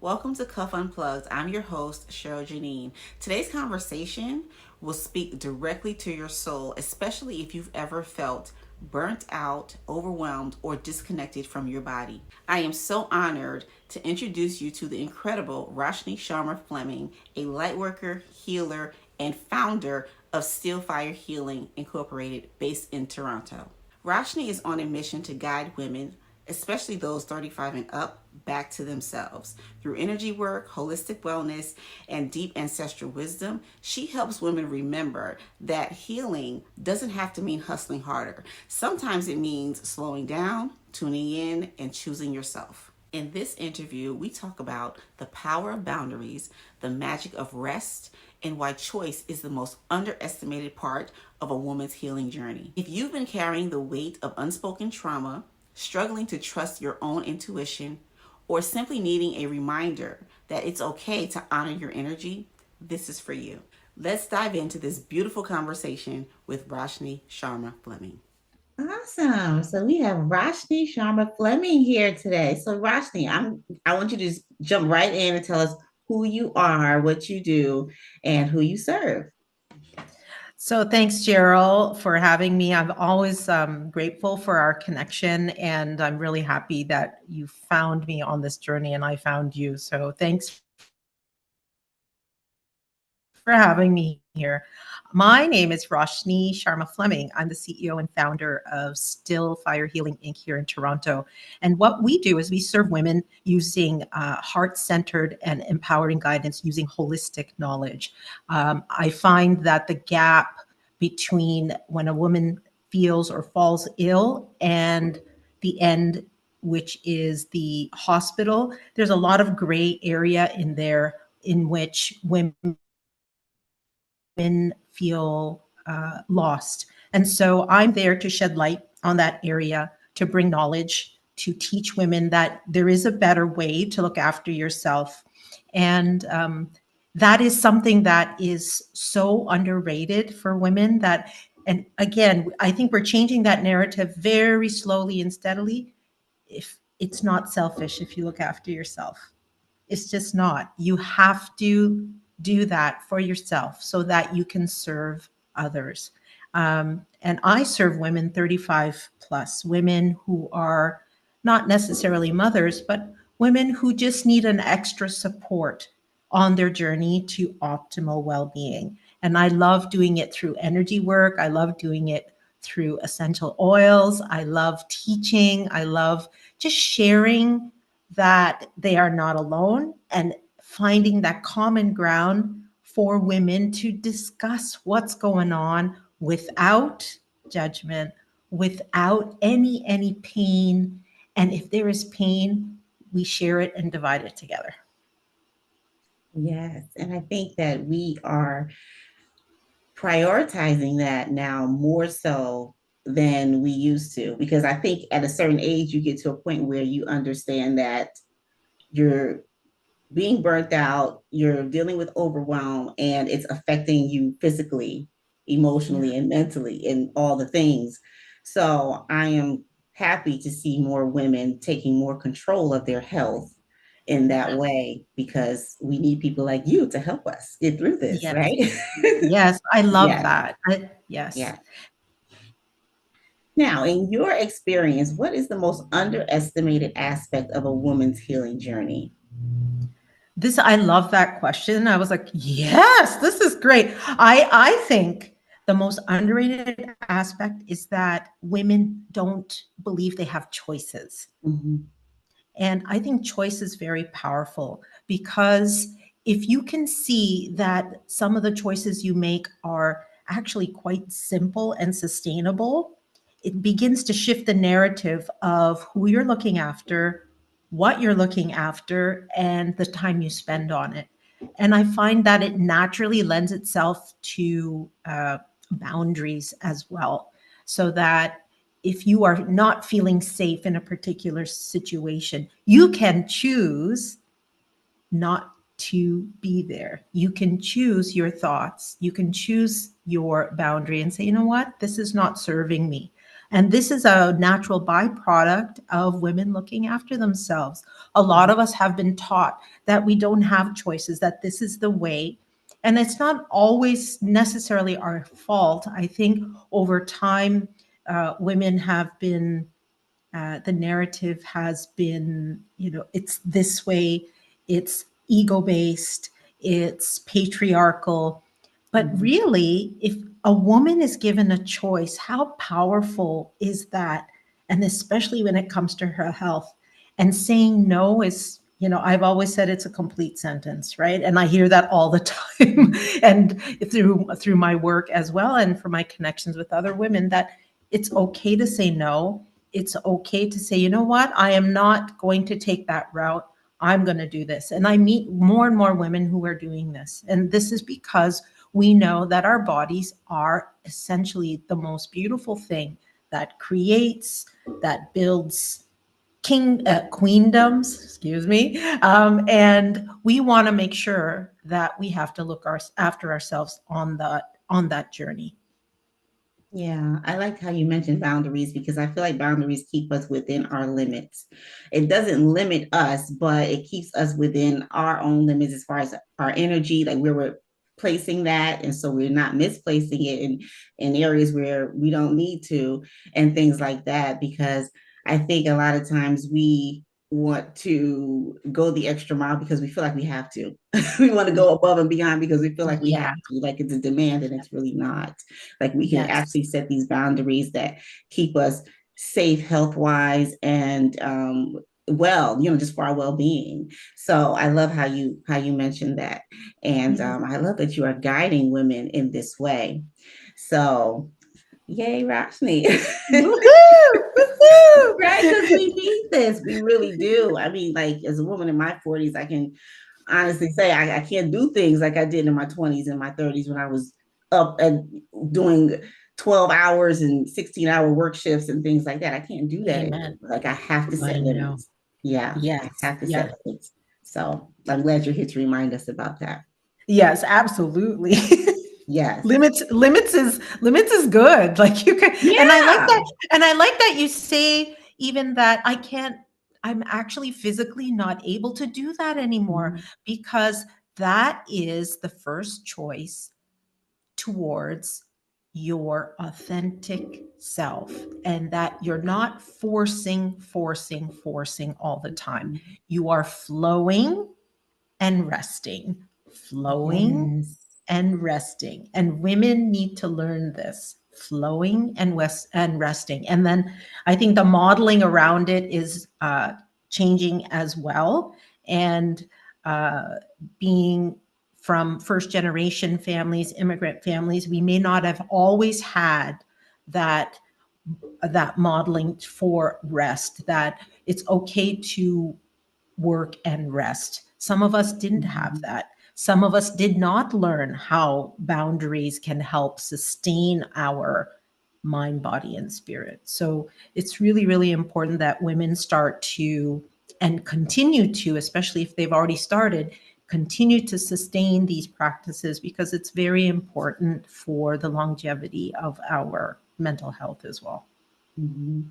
Welcome to Cuff Unplugged. I'm your host, Cheryl Janine. Today's conversation will speak directly to your soul, especially if you've ever felt burnt out, overwhelmed, or disconnected from your body. I am so honored to introduce you to the incredible Roshni Sharma-Fleming, a lightworker, healer, and founder of Still Fire Healing Incorporated, based in Toronto. Roshni is on a mission to guide women, especially those 35 and up, back to themselves. Through energy work, holistic wellness, and deep ancestral wisdom, she helps women remember that healing doesn't have to mean hustling harder. Sometimes it means slowing down, tuning in, and choosing yourself. In this interview, we talk about the power of boundaries, the magic of rest, and why choice is the most underestimated part of a woman's healing journey. If you've been carrying the weight of unspoken trauma, struggling to trust your own intuition, or simply needing a reminder that it's okay to honor your energy, this is for you. Let's dive into this beautiful conversation with Roshni Sharma-Fleming. Awesome. So we have Roshni Sharma-Fleming here today. So Roshni, I want you to just jump right in and tell us who you are, what you do, and who you serve. So thanks, Gerald, for having me. I'm always grateful for our connection, and I'm really happy that you found me on this journey and I found you. So thanks for having me here. My name is Roshni Sharma-Fleming. I'm the CEO and founder of Still Fire Healing Inc. here in Toronto. And what we do is we serve women using heart-centered and empowering guidance using holistic knowledge. I find that the gap between when a woman feels or falls ill and the end, which is the hospital, there's a lot of gray area in there in which women feel lost. And so I'm there to shed light on that area, to bring knowledge, to teach women that there is a better way to look after yourself. And that is something that is so underrated for women that, and again, I think we're changing that narrative very slowly and steadily. If it's not selfish, if you look after yourself, it's just not. You have to do that for yourself so that you can serve others. And I serve women 35 plus, women who are not necessarily mothers, but women who just need an extra support on their journey to optimal well being. And I love doing it through energy work. I love doing it through essential oils. I love teaching. I love just sharing that they are not alone and finding that common ground for women to discuss what's going on without judgment, without any pain. And if there is pain, we share it and divide it together. Yes. And I think that we are prioritizing that now more so than we used to, because I think at a certain age, you get to a point where you understand that you're being burnt out, you're dealing with overwhelm, and it's affecting you physically, Yeah. emotionally, and mentally, and all the things. So I am happy to see more women taking more control of their health in that way because we need people like you to help us get through this, Yes. right? Yes. I love Yeah, that. Yes. yeah. Now, in your experience, what is the most underestimated aspect of a woman's healing journey? I love that question. I was like, yes, this is great. I think the most underrated aspect is that women don't believe they have choices. Mhm. And I think choice is very powerful because if you can see that some of the choices you make are actually quite simple and sustainable, it begins to shift the narrative of who you're looking after, what you're looking after, and the time you spend on it. And I find that it naturally lends itself to boundaries as well, so that if you are not feeling safe in a particular situation, you can choose not to be there. You can choose your thoughts. You can choose your boundary and say, you know what, this is not serving me. And this is a natural byproduct of women looking after themselves. A lot of us have been taught that we don't have choices, that this is the way. And it's not always necessarily our fault. I think over time, women have been, the narrative has been, it's this way, it's ego based, it's patriarchal. But Mhm. really, if a woman is given a choice, how powerful is that? And especially when it comes to her health. And saying no is, I've always said it's a complete sentence, right? And I hear that all the time. And through my work as well, and for my connections with other women, that it's okay to say no. It's okay to say, you know what, I am not going to take that route. I'm going to do this. And I meet more and more women who are doing this. And this is because we know that our bodies are essentially the most beautiful thing that creates, that builds queendoms, excuse me. And we want to make sure that we have to look after ourselves on that journey. Yeah, I like how you mentioned boundaries because I feel like boundaries keep us within our limits. It doesn't limit us, but it keeps us within our own limits as far as our energy, like where we're placing that. And so we're not misplacing it in areas where we don't need to, and things like that. Because I think a lot of times we want to go the extra mile because we feel like we have to. We want to go above and beyond because we feel like we have Yeah. to, like it's a demand, and it's really not. Like we can Yes. actually set these boundaries that keep us safe health wise and well, just for our well-being. So I love how you mentioned that. And Yeah. I love that you are guiding women in this way. So yay, Roshni. Woohoo! Woohoo! Right, because we need this. We really do. I mean, like as a woman in my 40s, I can honestly say I can't do things like I did in my 20s and my 30s when I was up and doing 12 hours and 16-hour work shifts and things like that. I can't do that anymore. Amen. Like I have to I set know. limits. Yeah, I Yes. have to set Yes. limits. So I'm glad you're here to remind us about that. Yes, absolutely. Yes. Limits is good. Like you can, and I like Yeah. that. And I like that you say even that I'm actually physically not able to do that anymore, Mhm. because that is the first choice towards your authentic self, and that you're not forcing all the time. You are flowing and resting, flowing Yes. and resting. And women need to learn this, flowing and resting. And then I think the modeling around it is changing as well. And uh, being from first generation families, immigrant families, we may not have always had that modeling for rest, that it's okay to work and rest. Some of us didn't have Mhm. that. Some of us did not learn how boundaries can help sustain our mind, body, and spirit. So it's really, really important that women start to, and continue to, especially if they've already started, continue to sustain these practices, because it's very important for the longevity of our mental health as well. Mhm.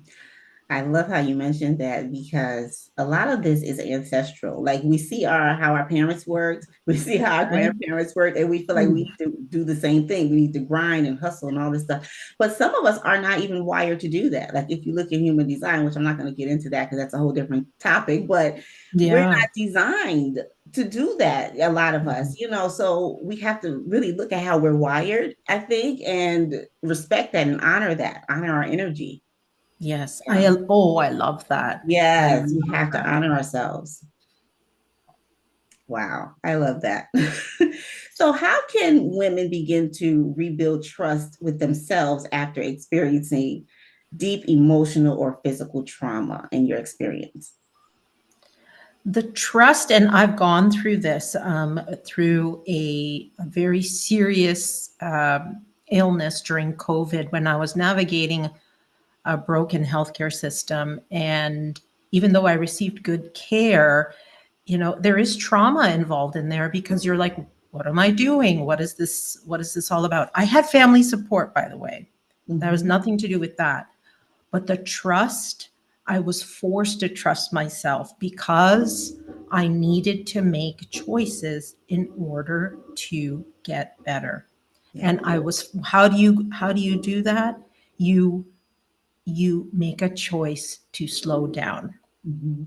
I love how you mentioned that because a lot of this is ancestral. Like we see how our parents worked, we see how our Right? grandparents worked, and we feel like we Mm. need to do the same thing. We need to grind and hustle and all this stuff. But some of us are not even wired to do that. Like if you look at human design, which I'm not going to get into that because that's a whole different topic, but we're Yeah. not designed to do that, a lot of us. So we have to really look at how we're wired, I think, and respect that and honor our energy. Yes. Yeah. I love that. I Yes, we love have to that. honor ourselves. Wow, I love that. So, how can women begin to rebuild trust with themselves after experiencing deep emotional or physical trauma in your experience? The trust, and I've gone through this, through a very serious illness during COVID, when I was navigating a broken healthcare system. And even though I received good care, there is trauma involved in there, because you're like, what am I doing? What is this all about? I had family support, by the way. That was Mhm. nothing to do with that. But the trust, I was forced to trust myself because I needed to make choices in order to get better. Yeah. And I was, how do you do that? You you make a choice to slow down. Mhm.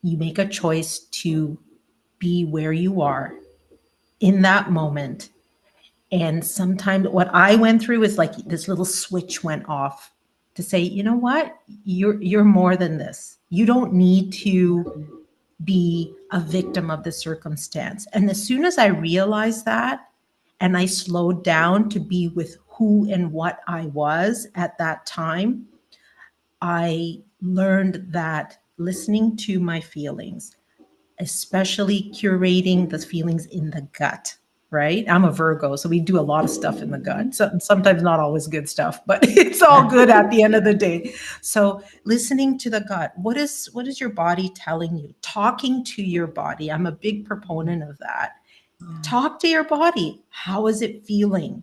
You make a choice to be where you are in that moment. And sometimes what I went through is like this little switch went off to say, you know what? You're more than this. You don't need to be a victim of the circumstance. And as soon as I realized that and I slowed down to be with who and what I was at that time, I learned that listening to my feelings, especially curating the feelings in the gut, right? I'm a Virgo, so we do a lot of stuff in the gut. Mhm. So, sometimes not always good stuff, but it's all good at the end of the day. So listening to the gut, what is your body telling you? Talking to your body. I'm a big proponent of that. Yeah. Talk to your body. How is it feeling? Mhm.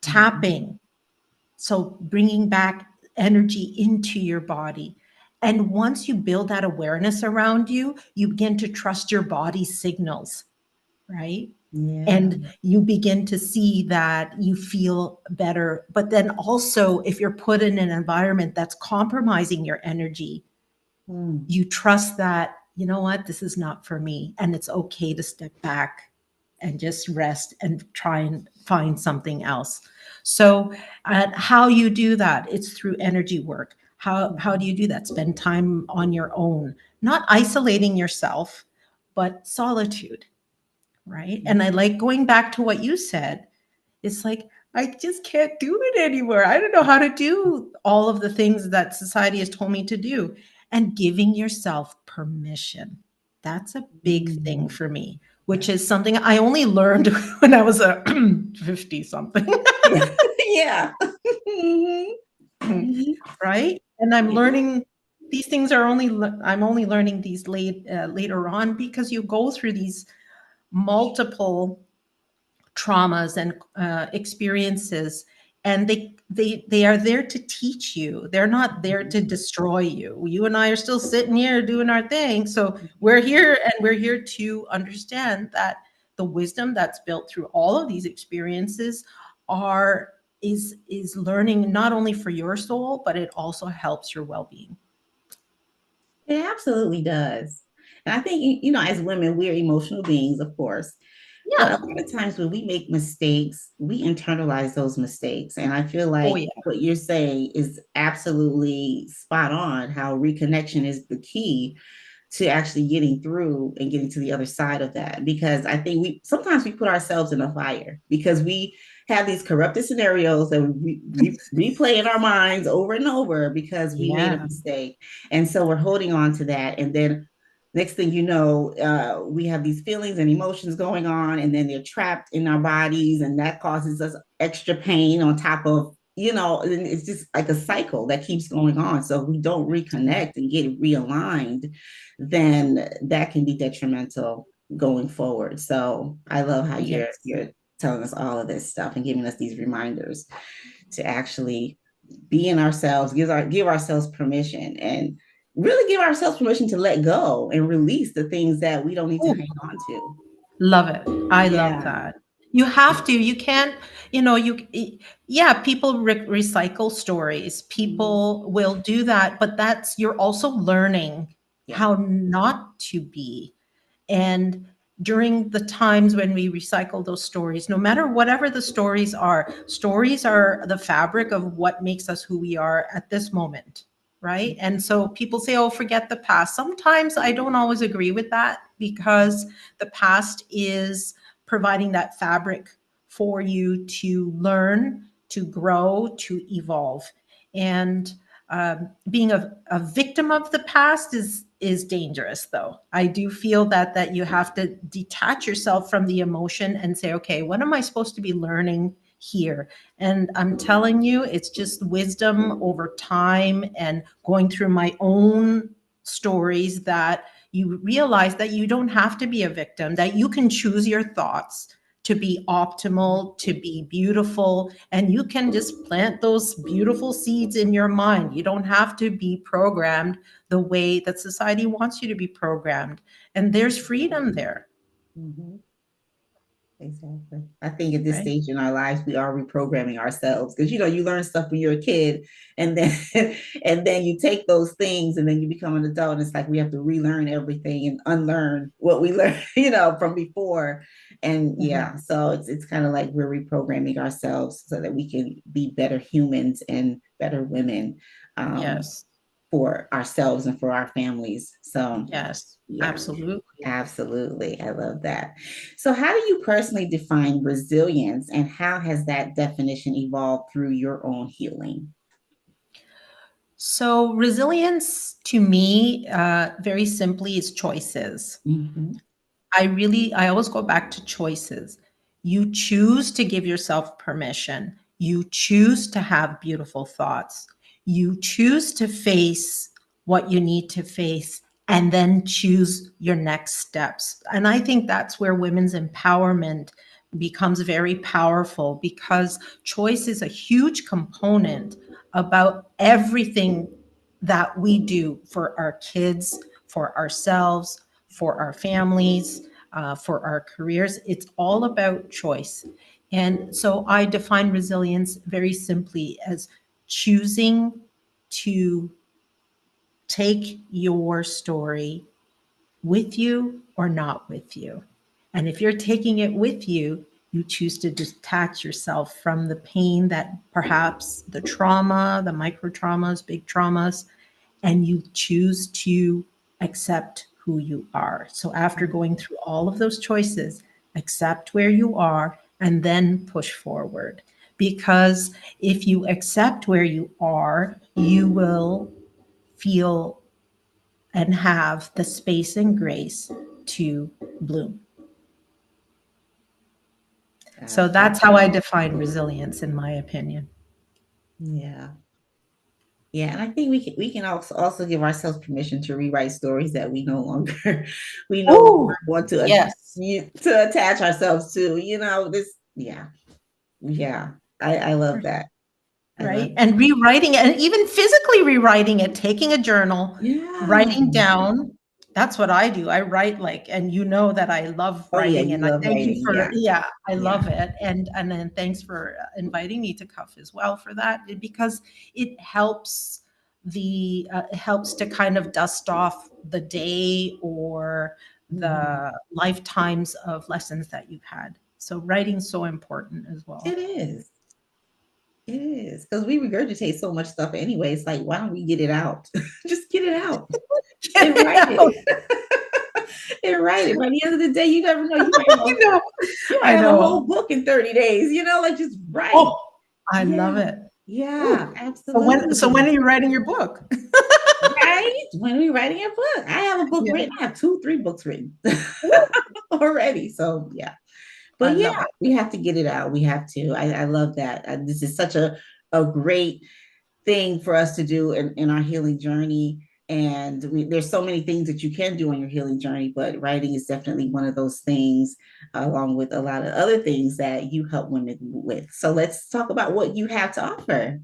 Tapping. So bringing back energy into your body. And once you build that awareness around you, you begin to trust your body's signals, right? Yeah. And you begin to see that you feel better. But then also, if you're put in an environment that's compromising your energy, Mm. you trust that, you know what, this is not for me. And it's okay to step back and just rest and try and find something else. So, how you do that? It's through energy work. How do Mhm. you do that? Spend time on your own, not isolating yourself, but solitude, right? And I like going back to what you said. It's like, I just can't do it anymore. I don't know how to do all of the things that society has told me to do. And giving yourself permission. That's a big thing Mm. for me, which is something I only learned when I was a 50 something, Yeah. Yeah. Mhm. Mhm. right? And I'm Yeah. learning these things I'm only learning these later on because you go through these multiple traumas and experiences, and they are there to teach you. They're not there to destroy you. You and I are still sitting here doing our thing, so we're here, and we're here to understand that the wisdom that's built through all of these experiences are is learning not only for your soul, but it also helps your well-being. It absolutely does. And I think, as women, we're emotional beings, of course. But a Yeah. lot of times when we make mistakes, we internalize those mistakes. And I feel Oh like yeah. what you're saying is absolutely spot on, how reconnection is the key to actually getting through and getting to the other side of that. Because I think we sometimes we put ourselves in a fire because we have these corrupted scenarios that we replay in our minds over and over because we made a Yeah. mistake. And so we're holding on to that. And then next thing you know, we have these feelings and emotions going on, and then they're trapped in our bodies, and that causes us extra pain on top of, and it's just like a cycle that keeps going on. So if we don't reconnect and get realigned, then that can be detrimental going forward. So I love how Yes. you're telling us all of this stuff and giving us these reminders to actually be in ourselves, give ourselves permission, and really give ourselves permission to let go and release the things that we don't need to Ooh, hang on to. love it. I love Yeah. that. You have to. You can't, yeah, people recycle stories. Mhm. People will do that, but you're also learning Yeah. how not to be. And during the times when we recycle those stories, no matter whatever the stories are the fabric of what makes us who we are at this moment, right? And so people say, oh, forget the past. Sometimes I don't always agree with that because the past is providing that fabric for you to learn, to grow, to evolve. And being a victim of the past is dangerous, though. I do feel that you have to detach yourself from the emotion and say, okay, what am I supposed to be learning here? And I'm telling you, it's just wisdom over time and going through my own stories that you realize that you don't have to be a victim, that you can choose your thoughts, to be optimal, to be beautiful. And you can just plant those beautiful seeds in your mind. You don't have to be programmed the way that society wants you to be programmed. And there's freedom there, Mhm. Exactly. I think at this right? stage in our lives, we are reprogramming ourselves because you learn stuff when you're a kid, and then and then you take those things, and then you become an adult, and it's like we have to relearn everything and unlearn what we learned, from before. And Mhm. yeah, so it's kind of like we're reprogramming ourselves so that we can be better humans and better women, um, Yes. for ourselves and for our families. So Yes. yeah. Absolutely. Absolutely. I love that. So, how do you personally define resilience, and how has that definition evolved through your own healing? So, resilience to me, very simply, is choices. Mhm. I always go back to choices. You choose to give yourself permission. You choose to have beautiful thoughts. You choose to face what you need to face and then choose your next steps. And I think that's where women's empowerment becomes very powerful, because choice is a huge component about everything that we do for our kids, for ourselves, for our families, for our careers. It's all about choice. And so I define resilience very simply as choosing to take your story with you or not with you. And if you're taking it with you, you choose to detach yourself from the pain, that perhaps the trauma, the micro traumas, big traumas, and you choose to accept who you are. So after going through all of those choices, accept where you are and then push forward. Because if you accept where you are, you will feel and have the space and grace to bloom. So Absolutely. that's how I define resilience, in my opinion. Yeah. Yeah, and I think we can also give ourselves permission to rewrite stories that we no longer we no longer Oh, want yes. to attach ourselves to. This. Yeah, yeah. I love that. I love. Right. And rewriting it, and even physically rewriting it, taking a journal, Yeah. writing down. That's what I do. I write, like, and you know that I love Oh yeah, writing, you and I love thank you writing. for, Yeah, yeah, I yeah. love it. And then thanks for inviting me to Cuff as well for that, because it helps it helps to kind of dust off the day or Mhm. the lifetimes of lessons that you've had. So writing's so important as It well. is. It is because we regurgitate so much stuff anyway. It's like, why don't we get it out? Just get it out and Get it write out. it. And write it. By the end of the day, you never know. I know. You might I have a know. whole book in 30 days, like just write. Oh, I love Yeah. it. Yeah, Ooh. So when absolutely. are you writing your book? Right? When are we writing a book? I have a book Yeah. written. I have two, three books written Ooh, already. So yeah. I But yeah, love it. we have to get it out. We have to. I love that. This is such a great thing for us to do in our healing journey. And there's so many things that you can do on your healing journey, but writing is definitely one of those things, along with a lot of other things that you help women with. So let's talk about what you have to offer.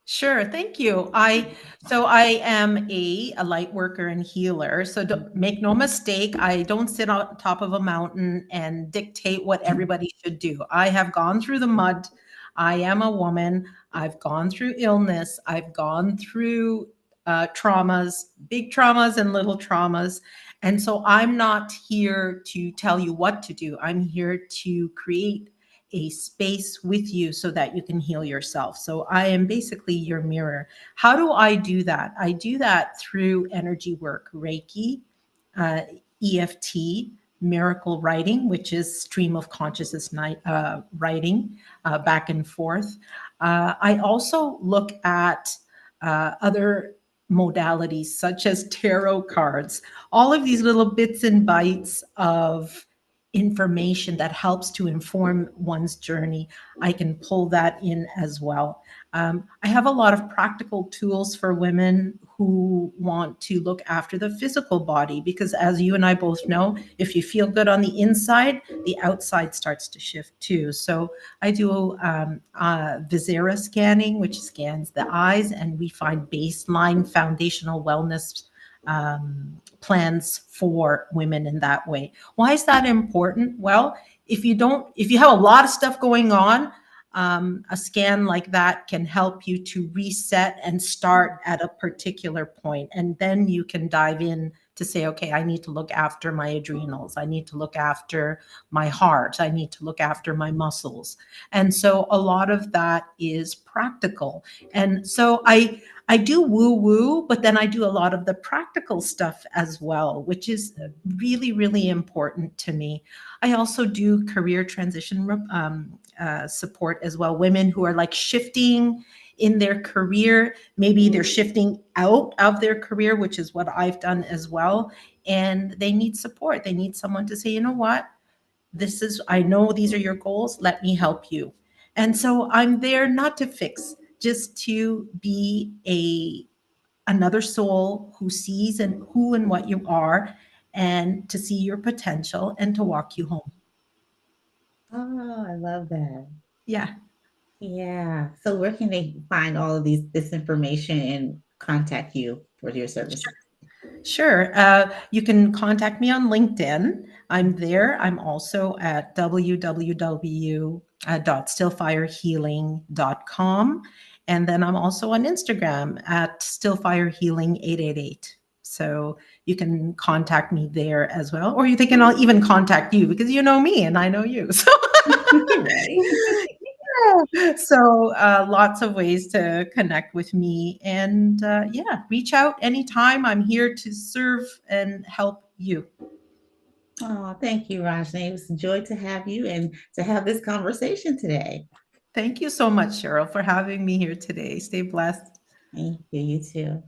Sure, thank you. I am a light worker and healer. So don't, make no mistake, I don't sit on top of a mountain and dictate what everybody should do. I have gone through the mud. I am a woman. I've gone through illness. I've gone through traumas, big traumas and little traumas. And so I'm not here to tell you what to do. I'm here to create a space with you so that you can heal yourself. So I am basically your mirror. How do I do that? I do that through energy work, Reiki, uh, EFT, miracle writing, which is stream of consciousness writing, back and forth. I also look at other modalities such as tarot cards, all of these little bits and bytes of information that helps to inform one's journey. I can pull that in as well. I have a lot of practical tools for women who want to look after the physical body, because as you and I both know, if you feel good on the inside, the outside starts to shift too. So I do Visera scanning, which scans the eyes, and we find baseline foundational wellness plans for women in that way. Why is that important? Well, if you have a lot of stuff going on, a scan like that can help you to reset and start at a particular point, and then you can dive in to say, okay, I need to look after my adrenals, I need to look after my heart, I need to look after my muscles. And so a lot of that is practical. And so I do woo woo, but then I do a lot of the practical stuff as well, which is really, really important to me. I also do career transition support as well. Women who are like shifting in their career, maybe they're shifting out of their career, which is what I've done as well. And they need support. They need someone to say, you know what, I know these are your goals. Let me help you. And so I'm there not to fix, just to be another soul who sees and who and what you are, and to see your potential and to walk you home. Oh, I love that. Yeah. Yeah. So where can they find all of this information and contact you for your services? Sure. You can contact me on LinkedIn. I'm there. I'm also at www.stillfirehealing.com. And then I'm also on Instagram at stillfirehealing888. So you can contact me there as well. Or they can all even contact you, because you know me and I know you. So Right. so lots of ways to connect with me, and yeah, reach out anytime. I'm here to serve and help you. Oh, thank you, Rajni. It was a joy to have you and to have this conversation today. Thank you so much, Cheryl, for having me here today. Stay blessed. Thank you. You too.